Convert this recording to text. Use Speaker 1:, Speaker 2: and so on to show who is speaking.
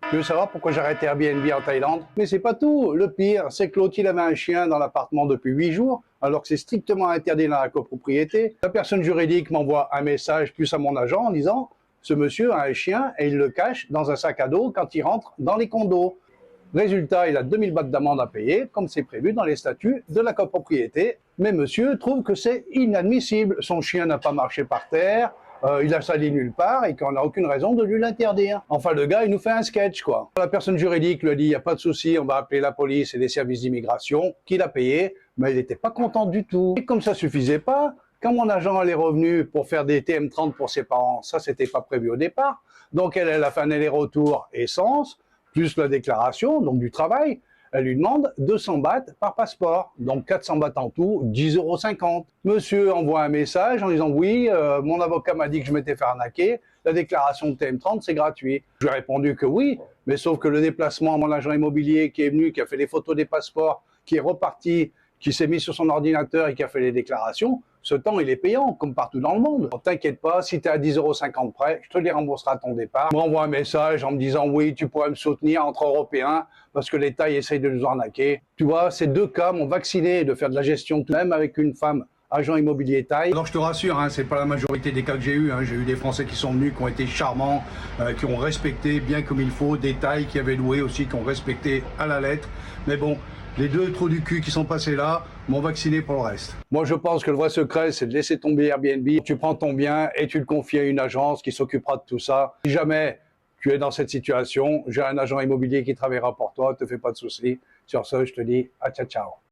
Speaker 1: Tu veux savoir pourquoi j'ai arrêté Airbnb en Thaïlande? Mais c'est pas tout. Le pire, c'est que l'autre, il avait un chien dans l'appartement depuis 8 jours, alors que c'est strictement interdit dans la copropriété. La personne juridique m'envoie un message plus à mon agent en disant ce monsieur a un chien et il le cache dans un sac à dos quand il rentre dans les condos. Résultat, il a 2000 bahts d'amende à payer, comme c'est prévu dans les statuts de la copropriété. Mais monsieur trouve que c'est inadmissible. Son chien n'a pas marché par terre, il a sali nulle part et qu'on n'a aucune raison de lui l'interdire. Enfin, le gars, il nous fait un sketch, quoi. La personne juridique lui a dit, il n'y a pas de souci, on va appeler la police et les services d'immigration, qu'il a payé, mais il n'était pas content du tout. Et comme ça suffisait pas, quand mon agent est revenu pour faire des TM30 pour ses parents, ça, c'était pas prévu au départ. Donc, elle a fait un aller-retour essence, plus la déclaration, donc du travail, elle lui demande 200 bahts par passeport, donc 400 bahts en tout, 10,50 €. Monsieur envoie un message en disant oui, mon avocat m'a dit que je m'étais fait arnaquer, la déclaration de TM30 c'est gratuit. Je lui ai répondu que oui, mais sauf que le déplacement, mon agent immobilier qui est venu, qui a fait les photos des passeports, qui est reparti, qui s'est mis sur son ordinateur et qui a fait les déclarations, ce temps, il est payant, comme partout dans le monde. T'inquiète pas, si tu es à 10,50 € près, je te les rembourserai à ton départ. Je m'envoie un message en me disant, oui, tu pourrais me soutenir entre Européens, parce que l'État essayent de nous arnaquer. Tu vois, ces deux cas m'ont vacciné de faire de la gestion, même avec une femme agent immobilier taille. Alors je te rassure, hein, c'est pas la majorité des cas que j'ai eu. Hein. J'ai eu des Français qui sont venus, qui ont été charmants, qui ont respecté bien comme il faut, des tailles qui avaient loué aussi, qui ont respecté à la lettre. Mais bon, les deux trous du cul qui sont passés là m'ont vacciné pour le reste. Moi, je pense que le vrai secret, c'est de laisser tomber Airbnb. Tu prends ton bien et tu le confies à une agence qui s'occupera de tout ça. Si jamais tu es dans cette situation, j'ai un agent immobilier qui travaillera pour toi, te fais pas de soucis. Sur ce, je te dis à ciao, ciao.